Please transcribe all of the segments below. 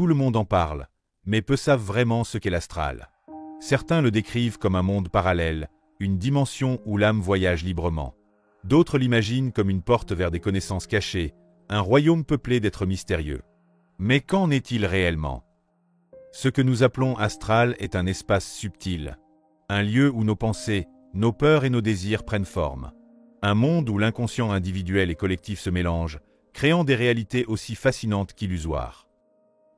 tout le monde en parle, mais peu savent vraiment ce qu'est l'astral. Certains le décrivent comme un monde parallèle, une dimension où l'âme voyage librement. D'autres l'imaginent comme une porte vers des connaissances cachées, un royaume peuplé d'êtres mystérieux. Mais qu'en est-il réellement? Ce que nous appelons astral est un espace subtil, un lieu où nos pensées, nos peurs et nos désirs prennent forme. Un monde où l'inconscient individuel et collectif se mélangent, créant des réalités aussi fascinantes qu'illusoires.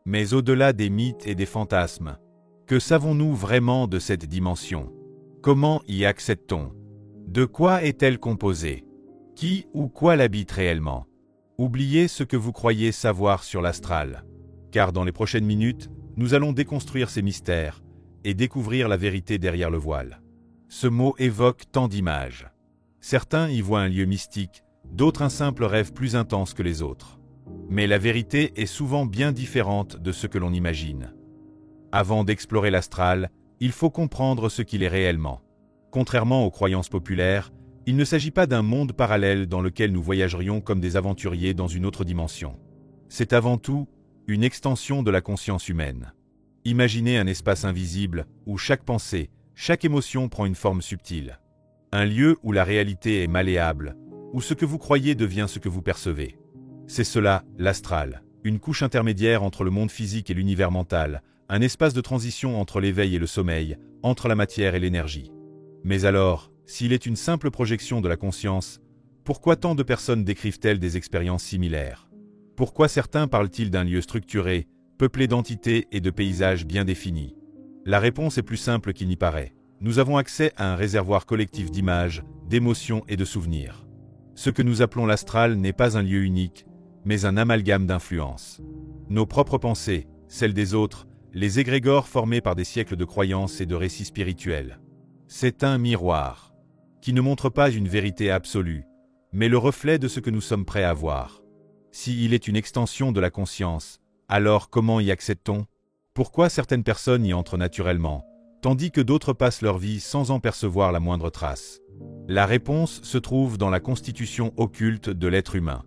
Mais au-delà des mythes et des fantasmes, que savons-nous vraiment de cette dimension? Comment y accède-t-on? De quoi est-elle composée? Qui ou quoi l'habite réellement? Oubliez ce que vous croyez savoir sur l'astral, car dans les prochaines minutes, nous allons déconstruire ces mystères et découvrir la vérité derrière le voile. Ce mot évoque tant d'images. Certains y voient un lieu mystique, d'autres un simple rêve plus intense que les autres. Mais la vérité est souvent bien différente de ce que l'on imagine. Avant d'explorer l'astral, il faut comprendre ce qu'il est réellement. Contrairement aux croyances populaires, il ne s'agit pas d'un monde parallèle dans lequel nous voyagerions comme des aventuriers dans une autre dimension. C'est avant tout une extension de la conscience humaine. Imaginez un espace invisible où chaque pensée, chaque émotion prend une forme subtile. Un lieu où la réalité est malléable, où ce que vous croyez devient ce que vous percevez. C'est cela, l'astral, une couche intermédiaire entre le monde physique et l'univers mental, un espace de transition entre l'éveil et le sommeil, entre la matière et l'énergie. Mais alors, s'il est une simple projection de la conscience, pourquoi tant de personnes décrivent-elles des expériences similaires? Pourquoi certains parlent-ils d'un lieu structuré, peuplé d'entités et de paysages bien définis? La réponse est plus simple qu'il n'y paraît. Nous avons accès à un réservoir collectif d'images, d'émotions et de souvenirs. Ce que nous appelons l'astral n'est pas un lieu unique, mais un amalgame d'influences. Nos propres pensées, celles des autres, les égrégores formés par des siècles de croyances et de récits spirituels. C'est un miroir, qui ne montre pas une vérité absolue, mais le reflet de ce que nous sommes prêts à voir. S'il est une extension de la conscience, alors comment y accède-t-on? Pourquoi certaines personnes y entrent naturellement, tandis que d'autres passent leur vie sans en percevoir la moindre trace? La réponse se trouve dans la constitution occulte de l'être humain.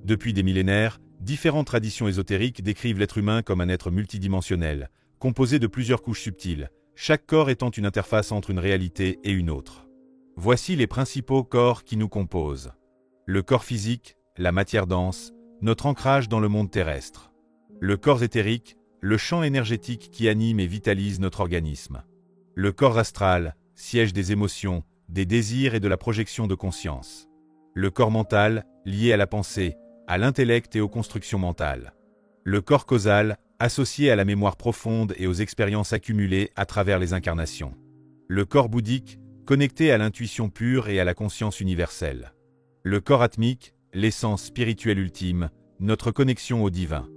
Depuis des millénaires, différentes traditions ésotériques décrivent l'être humain comme un être multidimensionnel, composé de plusieurs couches subtiles, chaque corps étant une interface entre une réalité et une autre. Voici les principaux corps qui nous composent. Le corps physique, la matière dense, notre ancrage dans le monde terrestre. Le corps éthérique, le champ énergétique qui anime et vitalise notre organisme. Le corps astral, siège des émotions, des désirs et de la projection de conscience. Le corps mental, lié à la pensée, à l'intellect et aux constructions mentales. Le corps causal, associé à la mémoire profonde et aux expériences accumulées à travers les incarnations. Le corps bouddhique, connecté à l'intuition pure et à la conscience universelle. Le corps atmique, l'essence spirituelle ultime, notre connexion au divin.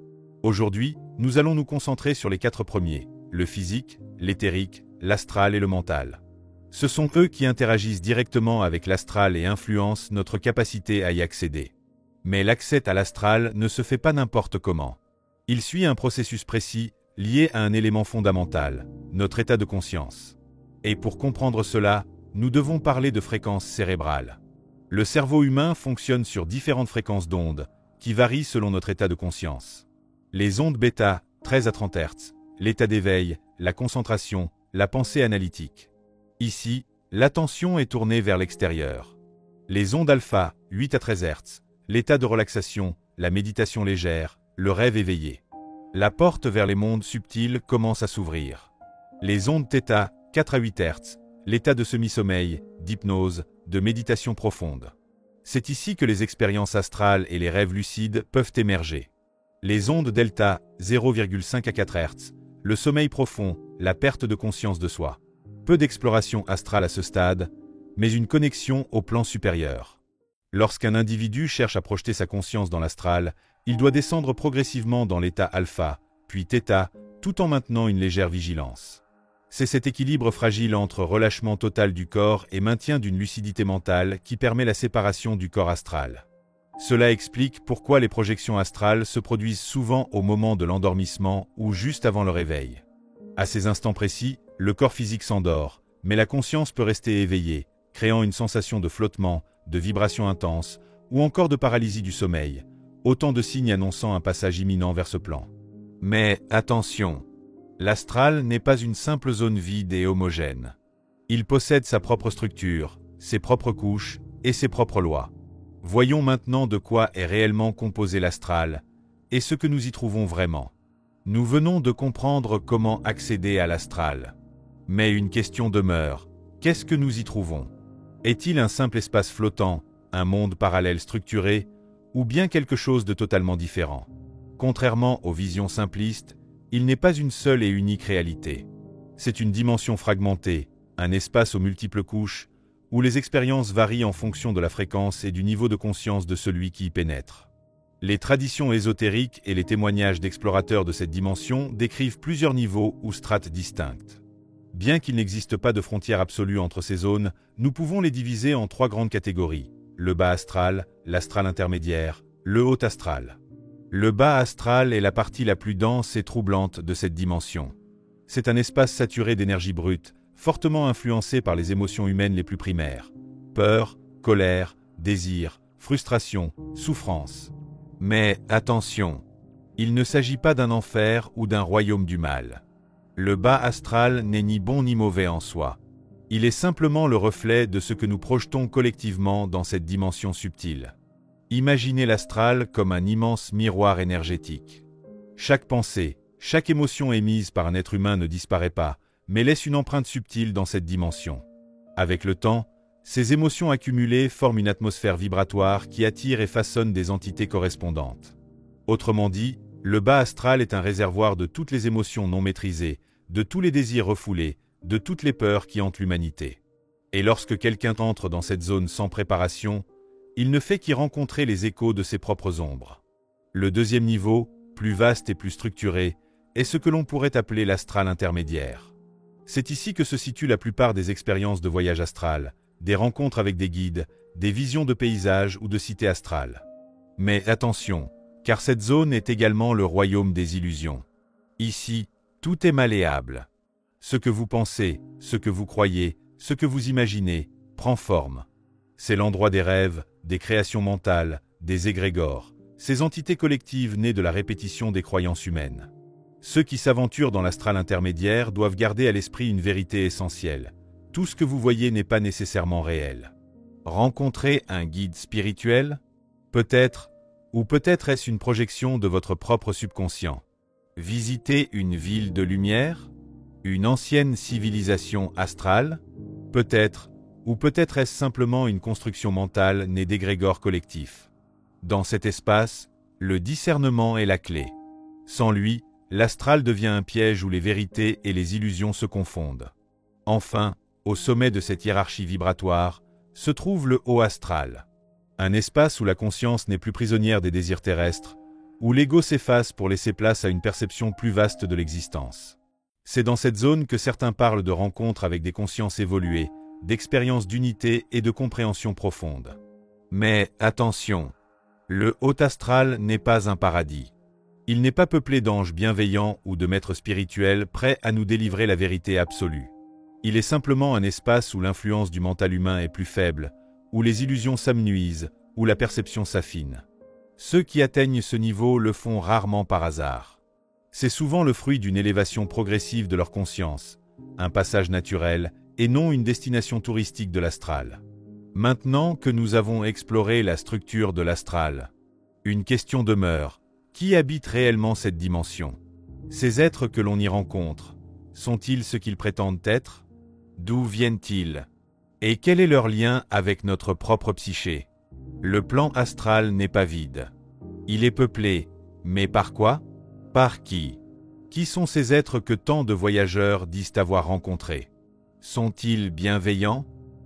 Aujourd'hui, nous allons nous concentrer sur les 4 premiers, le physique, l'éthérique, l'astral et le mental. Ce sont eux qui interagissent directement avec l'astral et influencent notre capacité à y accéder. Mais l'accès à l'astral ne se fait pas n'importe comment. Il suit un processus précis, lié à un élément fondamental, notre état de conscience. Et pour comprendre cela, nous devons parler de fréquences cérébrales. Le cerveau humain fonctionne sur différentes fréquences d'ondes, qui varient selon notre état de conscience. Les ondes bêta, 13 à 30 Hz, l'état d'éveil, la concentration, la pensée analytique. Ici, l'attention est tournée vers l'extérieur. Les ondes alpha, 8 à 13 Hz, l'état de relaxation, la méditation légère, le rêve éveillé. La porte vers les mondes subtils commence à s'ouvrir. Les ondes θ, 4 à 8 Hz, l'état de semi-sommeil, d'hypnose, de méditation profonde. C'est ici que les expériences astrales et les rêves lucides peuvent émerger. Les ondes delta, 0,5 à 4 Hz, le sommeil profond, la perte de conscience de soi. Peu d'exploration astrale à ce stade, mais une connexion au plan supérieur. Lorsqu'un individu cherche à projeter sa conscience dans l'astral, il doit descendre progressivement dans l'état alpha, puis θ, tout en maintenant une légère vigilance. C'est cet équilibre fragile entre relâchement total du corps et maintien d'une lucidité mentale qui permet la séparation du corps astral. Cela explique pourquoi les projections astrales se produisent souvent au moment de l'endormissement ou juste avant le réveil. À ces instants précis, le corps physique s'endort, mais la conscience peut rester éveillée, créant une sensation de flottement, de vibration intense ou encore de paralysie du sommeil, autant de signes annonçant un passage imminent vers ce plan. Mais attention, l'astral n'est pas une simple zone vide et homogène. Il possède sa propre structure, ses propres couches et ses propres lois. Voyons maintenant de quoi est réellement composé l'astral et ce que nous y trouvons vraiment. Nous venons de comprendre comment accéder à l'astral. Mais une question demeure, qu'est-ce que nous y trouvons? Est-il un simple espace flottant, un monde parallèle structuré, ou bien quelque chose de totalement différent? Contrairement aux visions simplistes, il n'est pas une seule et unique réalité. C'est une dimension fragmentée, un espace aux multiples couches, où les expériences varient en fonction de la fréquence et du niveau de conscience de celui qui y pénètre. Les traditions ésotériques et les témoignages d'explorateurs de cette dimension décrivent plusieurs niveaux ou strates distinctes. Bien qu'il n'existe pas de frontière absolue entre ces zones, nous pouvons les diviser en 3 grandes catégories: le bas astral, l'astral intermédiaire, le haut astral. Le bas astral est la partie la plus dense et troublante de cette dimension. C'est un espace saturé d'énergie brute, fortement influencé par les émotions humaines les plus primaires: peur, colère, désir, frustration, souffrance. Mais attention, il ne s'agit pas d'un enfer ou d'un royaume du mal. Le bas astral n'est ni bon ni mauvais en soi. Il est simplement le reflet de ce que nous projetons collectivement dans cette dimension subtile. Imaginez l'astral comme un immense miroir énergétique. Chaque pensée, chaque émotion émise par un être humain ne disparaît pas, mais laisse une empreinte subtile dans cette dimension. Avec le temps, ces émotions accumulées forment une atmosphère vibratoire qui attire et façonne des entités correspondantes. Autrement dit, le bas astral est un réservoir de toutes les émotions non maîtrisées, de tous les désirs refoulés, de toutes les peurs qui hantent l'humanité. Et lorsque quelqu'un entre dans cette zone sans préparation, il ne fait qu'y rencontrer les échos de ses propres ombres. Le deuxième niveau, plus vaste et plus structuré, est ce que l'on pourrait appeler l'astral intermédiaire. C'est ici que se situent la plupart des expériences de voyage astral, des rencontres avec des guides, des visions de paysages ou de cités astrales. Mais attention, car cette zone est également le royaume des illusions. Ici, tout est malléable. Ce que vous pensez, ce que vous croyez, ce que vous imaginez, prend forme. C'est l'endroit des rêves, des créations mentales, des égrégores, ces entités collectives nées de la répétition des croyances humaines. Ceux qui s'aventurent dans l'astral intermédiaire doivent garder à l'esprit une vérité essentielle. Tout ce que vous voyez n'est pas nécessairement réel. Rencontrer un guide spirituel? Peut-être, ou peut-être est-ce une projection de votre propre subconscient. Visiter une ville de lumière? Une ancienne civilisation astrale? Peut-être, ou peut-être est-ce simplement une construction mentale née d'égrégores collectifs. Dans cet espace, le discernement est la clé. Sans lui, l'astral devient un piège où les vérités et les illusions se confondent. Enfin, au sommet de cette hiérarchie vibratoire, se trouve le haut astral. Un espace où la conscience n'est plus prisonnière des désirs terrestres, où l'ego s'efface pour laisser place à une perception plus vaste de l'existence. C'est dans cette zone que certains parlent de rencontres avec des consciences évoluées, d'expériences d'unité et de compréhension profonde. Mais attention, le haut astral n'est pas un paradis. Il n'est pas peuplé d'anges bienveillants ou de maîtres spirituels prêts à nous délivrer la vérité absolue. Il est simplement un espace où l'influence du mental humain est plus faible, où les illusions s'amenuisent, où la perception s'affine. Ceux qui atteignent ce niveau le font rarement par hasard. C'est souvent le fruit d'une élévation progressive de leur conscience, un passage naturel et non une destination touristique de l'astral. Maintenant que nous avons exploré la structure de l'astral, une question demeure: qui habite réellement cette dimension? Ces êtres que l'on y rencontre, sont-ils ce qu'ils prétendent être? D'où viennent-ils? Et quel est leur lien avec notre propre psyché? Le plan astral n'est pas vide. Il est peuplé, mais par quoi? Par qui? Qui sont ces êtres que tant de voyageurs disent avoir rencontrés? Sont-ils bienveillants?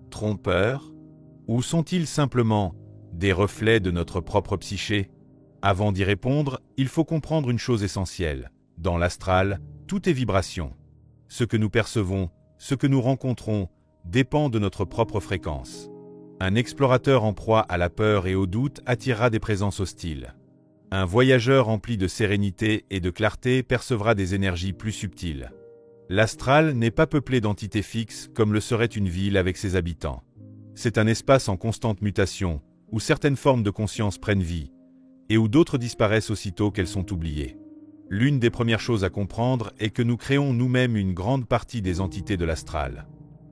Trompeurs? Ou sont-ils simplement des reflets de notre propre psyché? Avant d'y répondre, il faut comprendre une chose essentielle. Dans l'astral, tout est vibration. Ce que nous percevons, ce que nous rencontrons, dépend de notre propre fréquence. Un explorateur en proie à la peur et au doute attirera des présences hostiles. Un voyageur empli de sérénité et de clarté percevra des énergies plus subtiles. L'astral n'est pas peuplé d'entités fixes comme le serait une ville avec ses habitants. C'est un espace en constante mutation, où certaines formes de conscience prennent vie, et où d'autres disparaissent aussitôt qu'elles sont oubliées. L'une des premières choses à comprendre est que nous créons nous-mêmes une grande partie des entités de l'astral.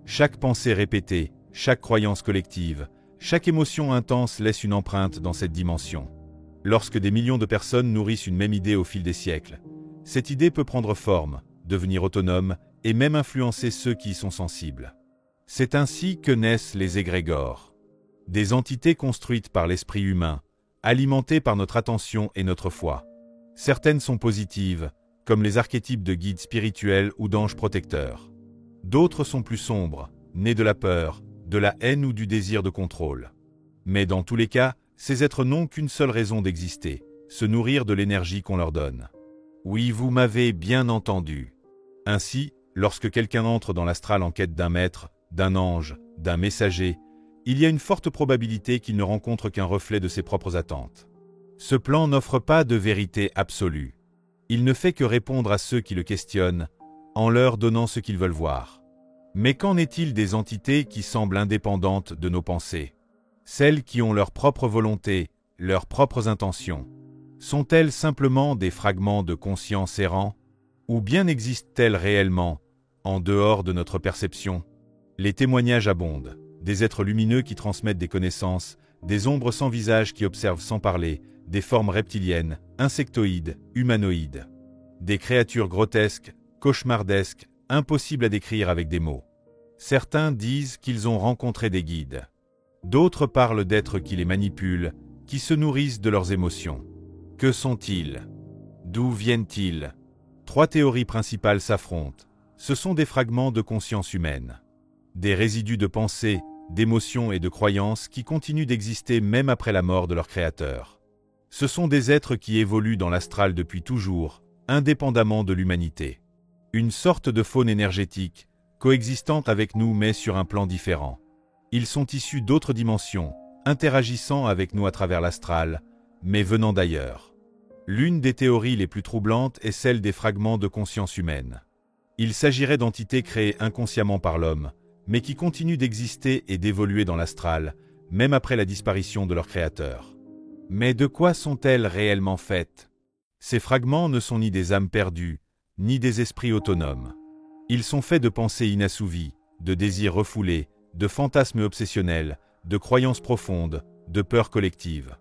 Chaque pensée répétée, chaque croyance collective, chaque émotion intense laisse une empreinte dans cette dimension. Lorsque des millions de personnes nourrissent une même idée au fil des siècles, cette idée peut prendre forme, devenir autonome et même influencer ceux qui y sont sensibles. C'est ainsi que naissent les égrégores. Des entités construites par l'esprit humain, alimentées par notre attention et notre foi. Certaines sont positives, comme les archétypes de guides spirituels ou d'anges protecteurs. D'autres sont plus sombres, nées de la peur, de la haine ou du désir de contrôle. Mais dans tous les cas, ces êtres n'ont qu'une seule raison d'exister, se nourrir de l'énergie qu'on leur donne. Oui, vous m'avez bien entendu. Ainsi, lorsque quelqu'un entre dans l'astral en quête d'un maître, d'un ange, d'un messager, il y a une forte probabilité qu'il ne rencontre qu'un reflet de ses propres attentes. Ce plan n'offre pas de vérité absolue. Il ne fait que répondre à ceux qui le questionnent, en leur donnant ce qu'ils veulent voir. Mais qu'en est-il des entités qui semblent indépendantes de nos pensées? Celles qui ont leur propre volonté, leurs propres intentions. Sont-elles simplement des fragments de conscience errants? Ou bien existent-elles réellement, en dehors de notre perception? Les témoignages abondent, des êtres lumineux qui transmettent des connaissances, des ombres sans visage qui observent sans parler, des formes reptiliennes, insectoïdes, humanoïdes. Des créatures grotesques, cauchemardesques, impossibles à décrire avec des mots. Certains disent qu'ils ont rencontré des guides. D'autres parlent d'êtres qui les manipulent, qui se nourrissent de leurs émotions. Que sont-ils? D'où viennent-ils? Trois théories principales s'affrontent. Ce sont des fragments de conscience humaine. Des résidus de pensée, d'émotions et de croyances qui continuent d'exister même après la mort de leur créateur. Ce sont des êtres qui évoluent dans l'astral depuis toujours, indépendamment de l'humanité. Une sorte de faune énergétique, coexistant avec nous mais sur un plan différent. Ils sont issus d'autres dimensions, interagissant avec nous à travers l'astral, mais venant d'ailleurs. L'une des théories les plus troublantes est celle des fragments de conscience humaine. Il s'agirait d'entités créées inconsciemment par l'homme, mais qui continuent d'exister et d'évoluer dans l'astral, même après la disparition de leur créateur. Mais de quoi sont-elles réellement faites? Ces fragments ne sont ni des âmes perdues, ni des esprits autonomes. Ils sont faits de pensées inassouvies, de désirs refoulés, de fantasmes obsessionnels, de croyances profondes, de peurs collectives.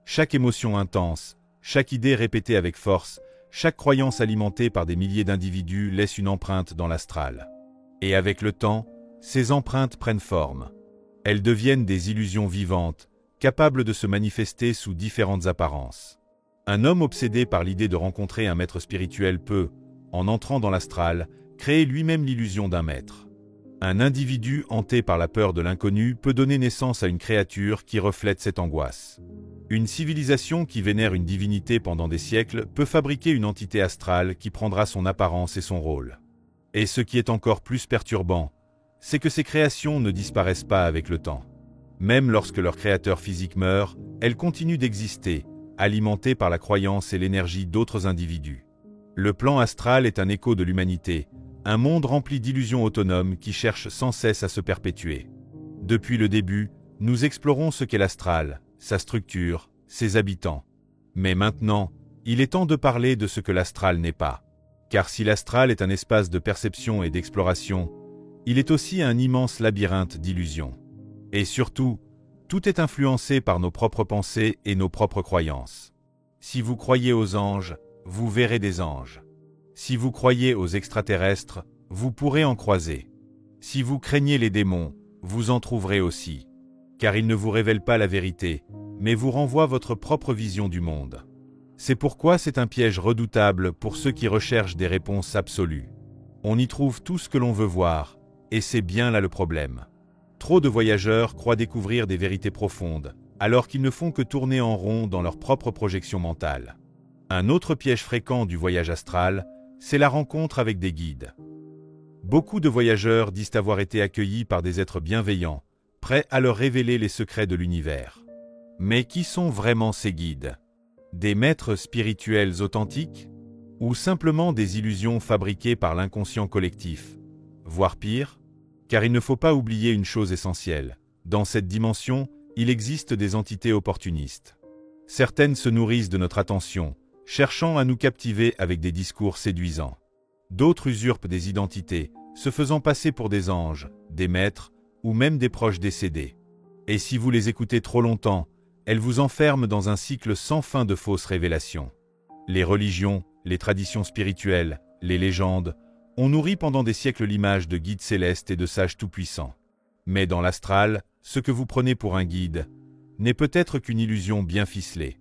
Chaque émotion intense, chaque idée répétée avec force, chaque croyance alimentée par des milliers d'individus laisse une empreinte dans l'astral. Et avec le temps, ces empreintes prennent forme. Elles deviennent des illusions vivantes, capables de se manifester sous différentes apparences. Un homme obsédé par l'idée de rencontrer un maître spirituel peut, en entrant dans l'astral, créer lui-même l'illusion d'un maître. Un individu hanté par la peur de l'inconnu peut donner naissance à une créature qui reflète cette angoisse. Une civilisation qui vénère une divinité pendant des siècles peut fabriquer une entité astrale qui prendra son apparence et son rôle. Et ce qui est encore plus perturbant, c'est que ces créations ne disparaissent pas avec le temps. Même lorsque leur créateur physique meurt, elles continuent d'exister, alimentées par la croyance et l'énergie d'autres individus. Le plan astral est un écho de l'humanité, un monde rempli d'illusions autonomes qui cherchent sans cesse à se perpétuer. Depuis le début, nous explorons ce qu'est l'astral, sa structure, ses habitants. Mais maintenant, il est temps de parler de ce que l'astral n'est pas. Car si l'astral est un espace de perception et d'exploration, il est aussi un immense labyrinthe d'illusions. Et surtout, tout est influencé par nos propres pensées et nos propres croyances. Si vous croyez aux anges, vous verrez des anges. Si vous croyez aux extraterrestres, vous pourrez en croiser. Si vous craignez les démons, vous en trouverez aussi. Car ils ne vous révèlent pas la vérité, mais vous renvoient votre propre vision du monde. C'est pourquoi c'est un piège redoutable pour ceux qui recherchent des réponses absolues. On y trouve tout ce que l'on veut voir, et c'est bien là le problème. Trop de voyageurs croient découvrir des vérités profondes, alors qu'ils ne font que tourner en rond dans leur propre projection mentale. Un autre piège fréquent du voyage astral, c'est la rencontre avec des guides. Beaucoup de voyageurs disent avoir été accueillis par des êtres bienveillants, prêts à leur révéler les secrets de l'univers. Mais qui sont vraiment ces guides? Des maîtres spirituels authentiques? Ou simplement des illusions fabriquées par l'inconscient collectif? Voire pire? Car il ne faut pas oublier une chose essentielle. Dans cette dimension, il existe des entités opportunistes. Certaines se nourrissent de notre attention, cherchant à nous captiver avec des discours séduisants. D'autres usurpent des identités, se faisant passer pour des anges, des maîtres, ou même des proches décédés. Et si vous les écoutez trop longtemps, elles vous enferment dans un cycle sans fin de fausses révélations. Les religions, les traditions spirituelles, les légendes, ont nourri pendant des siècles l'image de guides célestes et de sages tout-puissants. Mais dans l'astral, ce que vous prenez pour un guide n'est peut-être qu'une illusion bien ficelée.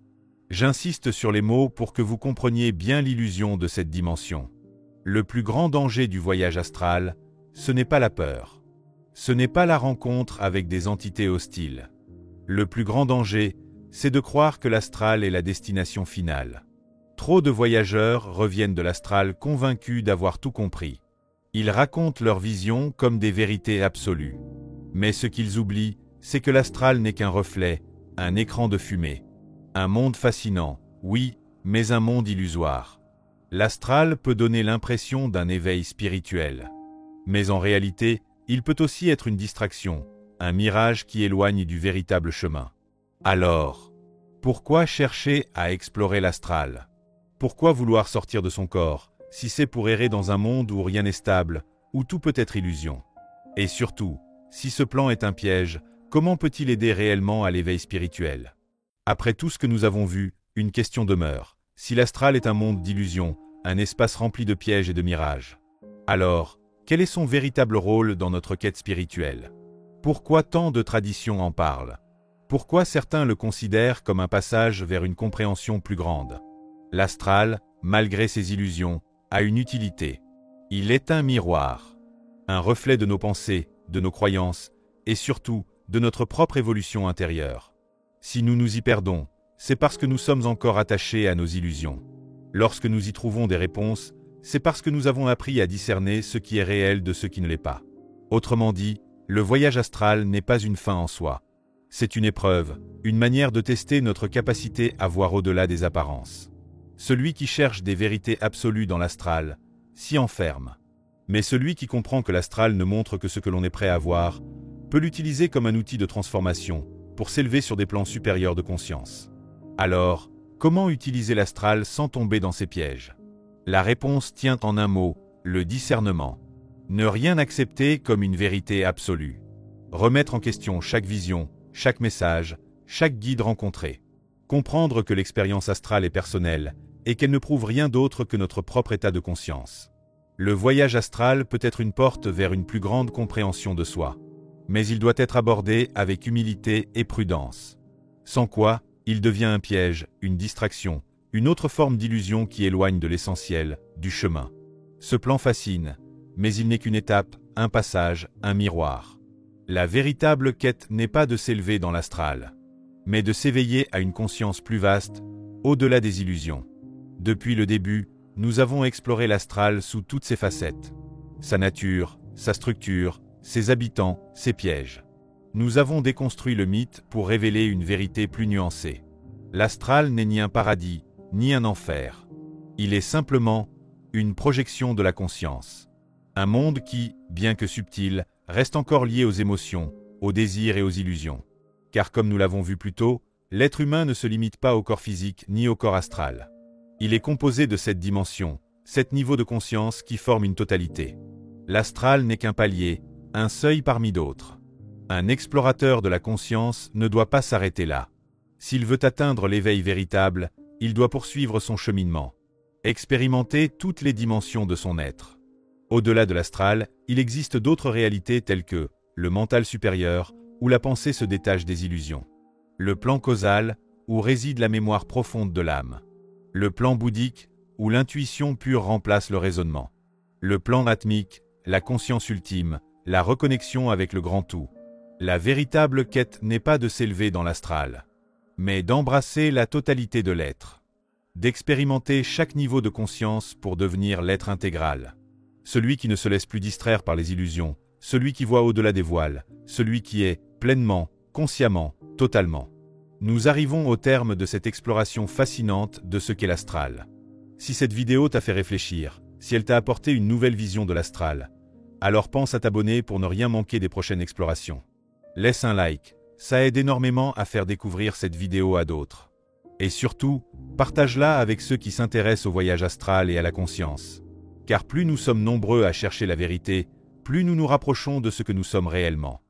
J'insiste sur les mots pour que vous compreniez bien l'illusion de cette dimension. Le plus grand danger du voyage astral, ce n'est pas la peur. Ce n'est pas la rencontre avec des entités hostiles. Le plus grand danger, c'est de croire que l'astral est la destination finale. Trop de voyageurs reviennent de l'astral convaincus d'avoir tout compris. Ils racontent leur vision comme des vérités absolues. Mais ce qu'ils oublient, c'est que l'astral n'est qu'un reflet, un écran de fumée. Un monde fascinant, oui, mais un monde illusoire. L'astral peut donner l'impression d'un éveil spirituel. Mais en réalité, il peut aussi être une distraction, un mirage qui éloigne du véritable chemin. Alors, pourquoi chercher à explorer l'astral ? Pourquoi vouloir sortir de son corps, si c'est pour errer dans un monde où rien n'est stable, où tout peut être illusion ? Et surtout, si ce plan est un piège, comment peut-il aider réellement à l'éveil spirituel ? Après tout ce que nous avons vu, une question demeure. Si l'astral est un monde d'illusions, un espace rempli de pièges et de mirages, alors, quel est son véritable rôle dans notre quête spirituelle ? Pourquoi tant de traditions en parlent ? Pourquoi certains le considèrent comme un passage vers une compréhension plus grande ? L'astral, malgré ses illusions, a une utilité. Il est un miroir, un reflet de nos pensées, de nos croyances, et surtout, de notre propre évolution intérieure. Si nous nous y perdons, c'est parce que nous sommes encore attachés à nos illusions. Lorsque nous y trouvons des réponses, c'est parce que nous avons appris à discerner ce qui est réel de ce qui ne l'est pas. Autrement dit, le voyage astral n'est pas une fin en soi. C'est une épreuve, une manière de tester notre capacité à voir au-delà des apparences. Celui qui cherche des vérités absolues dans l'astral s'y enferme. Mais celui qui comprend que l'astral ne montre que ce que l'on est prêt à voir, peut l'utiliser comme un outil de transformation pour s'élever sur des plans supérieurs de conscience. Alors, comment utiliser l'astral sans tomber dans ces pièges ? La réponse tient en un mot, le discernement. Ne rien accepter comme une vérité absolue. Remettre en question chaque vision, chaque message, chaque guide rencontré. Comprendre que l'expérience astrale est personnelle et qu'elle ne prouve rien d'autre que notre propre état de conscience. Le voyage astral peut être une porte vers une plus grande compréhension de soi. Mais il doit être abordé avec humilité et prudence. Sans quoi, il devient un piège, une distraction, une autre forme d'illusion qui éloigne de l'essentiel, du chemin. Ce plan fascine, mais il n'est qu'une étape, un passage, un miroir. La véritable quête n'est pas de s'élever dans l'astral, mais de s'éveiller à une conscience plus vaste, au-delà des illusions. Depuis le début, nous avons exploré l'astral sous toutes ses facettes. Sa nature, sa structure, ses habitants, ses pièges. Nous avons déconstruit le mythe pour révéler une vérité plus nuancée. L'astral n'est ni un paradis, ni un enfer. Il est simplement une projection de la conscience. Un monde qui, bien que subtil, reste encore lié aux émotions, aux désirs et aux illusions. Car comme nous l'avons vu plus tôt, l'être humain ne se limite pas au corps physique ni au corps astral. Il est composé de cette dimension, cet niveau de conscience qui forme une totalité. L'astral n'est qu'un palier, un seuil parmi d'autres. Un explorateur de la conscience ne doit pas s'arrêter là. S'il veut atteindre l'éveil véritable, il doit poursuivre son cheminement. Expérimenter toutes les dimensions de son être. Au-delà de l'astral, il existe d'autres réalités telles que le mental supérieur, où la pensée se détache des illusions. Le plan causal, où réside la mémoire profonde de l'âme. Le plan bouddhique, où l'intuition pure remplace le raisonnement. Le plan atmique, la conscience ultime, la reconnexion avec le grand tout. La véritable quête n'est pas de s'élever dans l'astral, mais d'embrasser la totalité de l'être. D'expérimenter chaque niveau de conscience pour devenir l'être intégral. Celui qui ne se laisse plus distraire par les illusions, celui qui voit au-delà des voiles, celui qui est, pleinement, consciemment, totalement. Nous arrivons au terme de cette exploration fascinante de ce qu'est l'astral. Si cette vidéo t'a fait réfléchir, si elle t'a apporté une nouvelle vision de l'astral, alors pense à t'abonner pour ne rien manquer des prochaines explorations. Laisse un like, ça aide énormément à faire découvrir cette vidéo à d'autres. Et surtout, partage-la avec ceux qui s'intéressent au voyage astral et à la conscience. Car plus nous sommes nombreux à chercher la vérité, plus nous nous rapprochons de ce que nous sommes réellement.